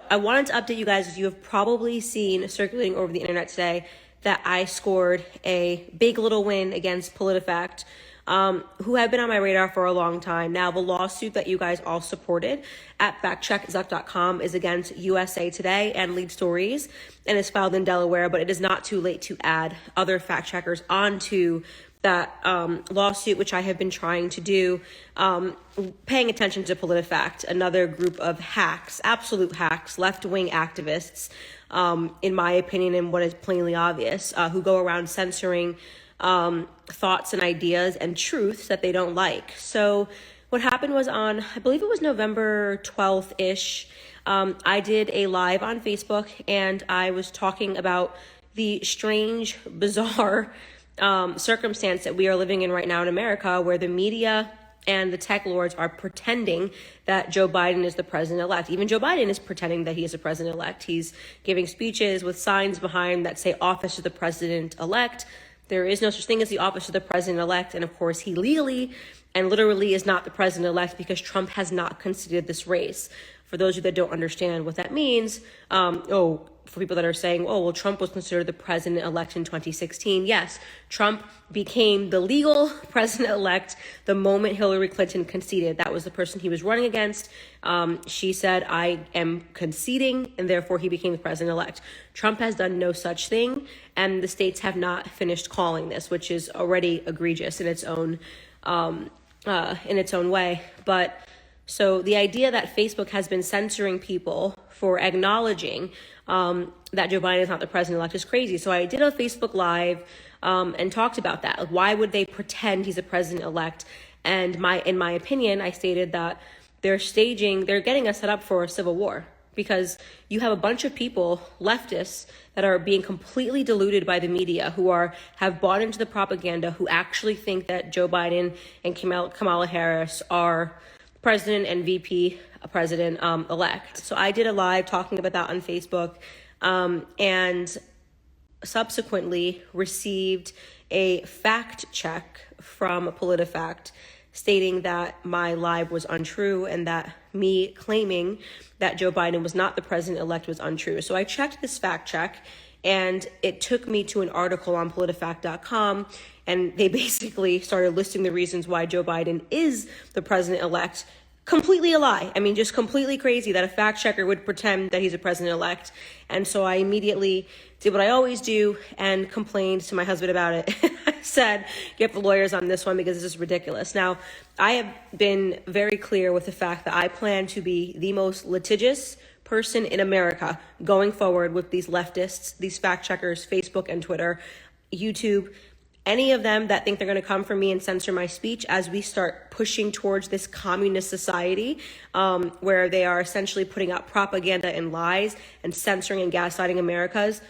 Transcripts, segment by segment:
I wanted to update you guys, as you have probably seen circulating over the internet today, that I scored a big little win against PolitiFact, who have been on my radar for a long time. Now, the lawsuit that you guys all supported at factcheckzuck.com is against USA Today and Lead Stories, and is filed in Delaware, but it is not too late to add other fact checkers onto that lawsuit, which I have been trying to do, paying attention to PolitiFact, another group of hacks, absolute hacks, left-wing activists, in my opinion, and what is plainly obvious, who go around censoring thoughts and ideas and truths that they don't like. So what happened was on, I believe it was November 12th-ish, I did a live on Facebook, and I was talking about the strange, bizarre circumstance that we are living in right now in America, where the media and the tech lords are pretending that Joe Biden is the president-elect. Even Joe Biden is pretending that he is a president-elect. He's giving speeches with signs behind that say office of the president-elect. There is no such thing as the office of the president-elect. And of course, he legally and literally is not the president-elect because Trump has not conceded this race. For those of you that don't understand what that means, for people that are saying, oh, well, Trump was considered the president-elect in 2016. Yes, Trump became the legal president-elect the moment Hillary Clinton conceded. That was the person he was running against. She said, I am conceding, and therefore he became the president-elect. Trump has done no such thing, and the states have not finished calling this, which is already egregious in its own way. But so the idea that Facebook has been censoring people for acknowledging that Joe Biden is not the president-elect is crazy. So I did a Facebook Live and talked about that. Like, why would they pretend he's a president-elect? And in my opinion, I stated that they're getting us set up for a civil war, because you have a bunch of people, leftists, that are being completely deluded by the media, who have bought into the propaganda, who actually think that Joe Biden and Kamala Harris are president and VP president elect. So I did a live talking about that on Facebook, and subsequently received a fact check from PolitiFact stating that my live was untrue and that me claiming that Joe Biden was not the president-elect was untrue. So I checked this fact check, and it took me to an article on politifact.com, and they basically started listing the reasons why Joe Biden is the president-elect. Completely a lie. I mean, just completely crazy that a fact checker would pretend that he's a president-elect. And so I immediately did what I always do and complained to my husband about it. I said, get the lawyers on this one because this is ridiculous. Now, I have been very clear with the fact that I plan to be the most litigious person in America going forward with these leftists, these fact checkers, Facebook and Twitter, YouTube, any of them that think they're going to come for me and censor my speech as we start pushing towards this communist society, where they are essentially putting out propaganda and lies and censoring and gaslighting Americans.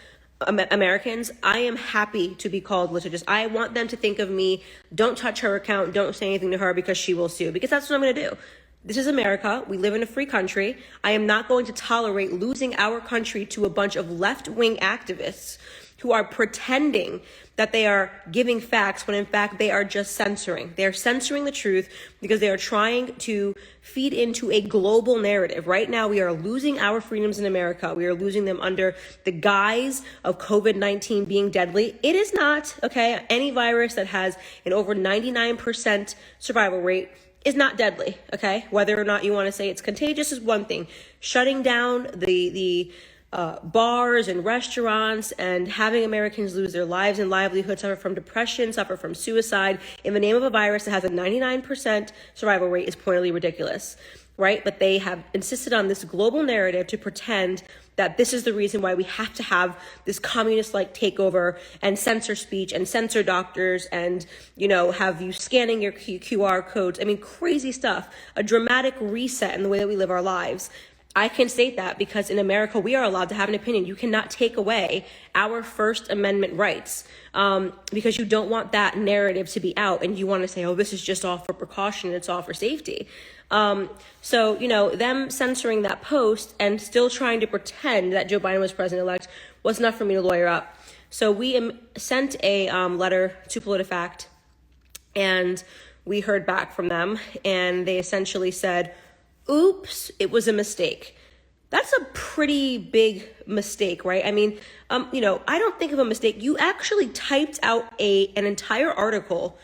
I am happy to be called litigious. I want them to think of me, don't touch her account, don't say anything to her because she will sue, because that's what I'm going to do. This is America. We live in a free country. I am not going to tolerate losing our country to a bunch of left-wing activists who are pretending that they are giving facts when in fact they are just censoring. They are censoring the truth because they are trying to feed into a global narrative. Right now, we are losing our freedoms in America. We are losing them under the guise of COVID-19 being deadly. It is not, okay? Any virus that has an over 99% survival rate is not deadly, okay? Whether or not you want to say it's contagious is one thing. Shutting down the bars and restaurants and having Americans lose their lives and livelihoods, suffer from depression, suffer from suicide in the name of a virus that has a 99% survival rate is pointedly ridiculous, right? But they have insisted on this global narrative to pretend that this is the reason why we have to have this communist-like takeover and censor speech and censor doctors and, have you scanning your QR codes. I mean, crazy stuff, a dramatic reset in the way that we live our lives. I can state that because in America, we are allowed to have an opinion. You cannot take away our First Amendment rights because you don't want that narrative to be out and you want to say, oh, this is just all for precaution. It's all for safety. So, them censoring that post and still trying to pretend that Joe Biden was president-elect was enough for me to lawyer up. So we sent a letter to PolitiFact, and we heard back from them, and they essentially said, oops, it was a mistake. That's a pretty big mistake, right? I mean, I don't think of a mistake. You actually typed out an entire article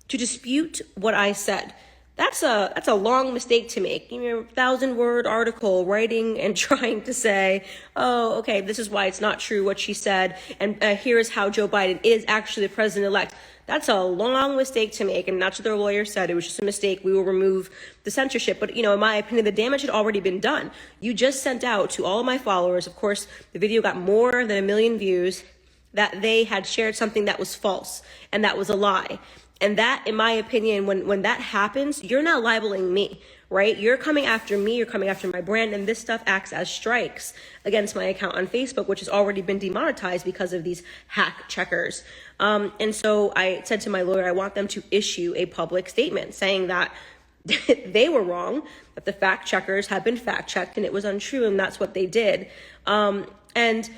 to dispute what I said. That's a long mistake to make. 1,000-word article writing and trying to say, oh, okay, this is why it's not true what she said, and here's how Joe Biden is actually the president-elect. That's a long mistake to make, and that's what their lawyer said. It was just a mistake. We will remove the censorship. But, in my opinion, the damage had already been done. You just sent out to all of my followers, of course, the video got more than 1 million views, that they had shared something that was false and that was a lie. And that, in my opinion, when that happens, you're not libeling me, right? You're coming after me, you're coming after my brand, and this stuff acts as strikes against my account on Facebook, which has already been demonetized because of these hack checkers. And so I said to my lawyer, I want them to issue a public statement saying that they were wrong, that the fact checkers had been fact checked and it was untrue, and that's what they did. It's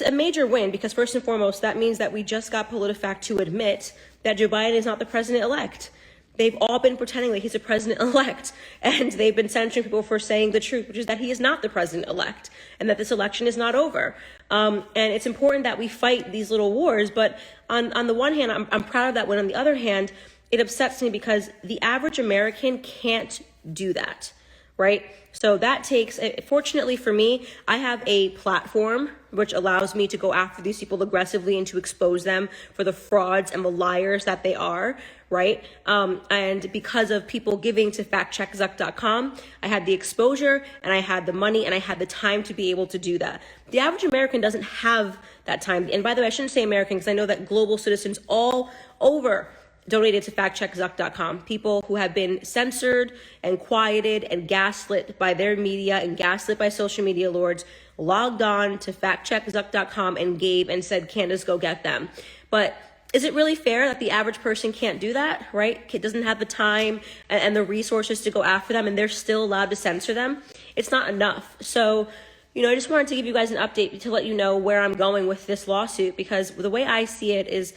a major win because, first and foremost, that means that we just got PolitiFact to admit that Joe Biden is not the president-elect. They've all been pretending like he's a president-elect, and they've been censoring people for saying the truth, which is that he is not the president-elect, and that this election is not over. And it's important that we fight these little wars, but on the one hand, I'm proud of that win. On the other hand, it upsets me because the average American can't do that, right? So that takes, fortunately for me, I have a platform which allows me to go after these people aggressively and to expose them for the frauds and the liars that they are, right? And because of people giving to factcheckzuck.com, I had the exposure and I had the money and I had the time to be able to do that. The average American doesn't have that time. And by the way, I shouldn't say American because I know that global citizens all over donated to factcheckzuck.com. People who have been censored and quieted and gaslit by their media and gaslit by social media lords logged on to factcheckzuck.com and gave and said, Candace, go get them. But is it really fair that the average person can't do that, right? It doesn't have the time and the resources to go after them, and they're still allowed to censor them? It's not enough. So, I just wanted to give you guys an update to let you know where I'm going with this lawsuit, because the way I see it is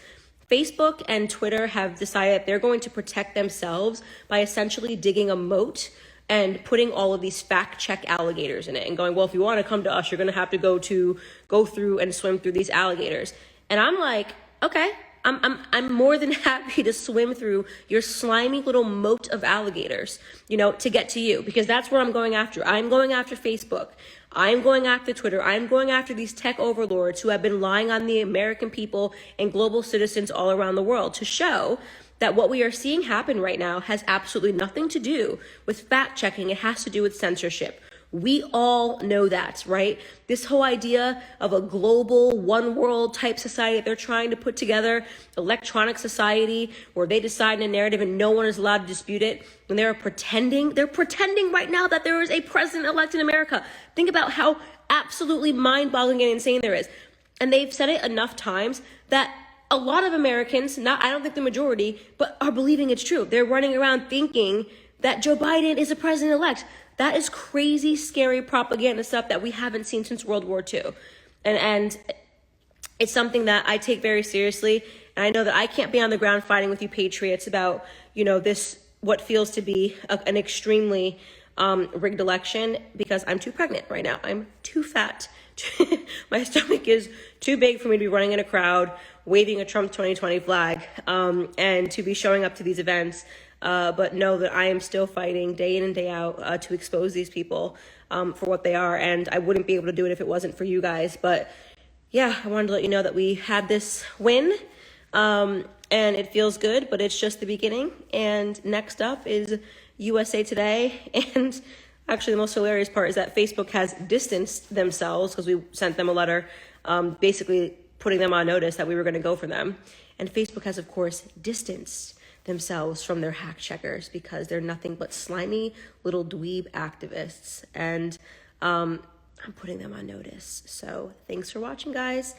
Facebook and Twitter have decided that they're going to protect themselves by essentially digging a moat and putting all of these fact check alligators in it and going, well, if you want to come to us, you're going to have to go through and swim through these alligators. And I'm like, okay, I'm more than happy to swim through your slimy little moat of alligators, to get to you, because that's where I'm going after. I'm going after Facebook. I'm going after Twitter. I'm going after these tech overlords who have been lying on the American people and global citizens all around the world to show that what we are seeing happen right now has absolutely nothing to do with fact checking. It has to do with censorship. We all know that, right? This whole idea of a global one world type society that they're trying to put together, electronic society where they decide a narrative and no one is allowed to dispute it. When they're pretending right now that there is a president-elect in America. Think about how absolutely mind-boggling and insane there is. And they've said it enough times that a lot of Americans, I don't think the majority, but are believing it's true. They're running around thinking that Joe Biden is a president-elect. That is crazy, scary propaganda stuff that we haven't seen since World War II. And it's something that I take very seriously. And I know that I can't be on the ground fighting with you patriots about, this, what feels to be an extremely rigged election, because I'm too pregnant right now. I'm too fat. My stomach is too big for me to be running in a crowd, waving a Trump 2020 flag, and to be showing up to these events. But know that I am still fighting day in and day out to expose these people for what they are. And I wouldn't be able to do it if it wasn't for you guys. But yeah, I wanted to let you know that we had this win, and it feels good, but it's just the beginning. And next up is USA Today. And actually, the most hilarious part is that Facebook has distanced themselves because we sent them a letter basically putting them on notice that we were going to go for them. And Facebook has, of course, distanced themselves from their hack checkers because they're nothing but slimy little dweeb activists. And I'm putting them on notice. So thanks for watching, guys.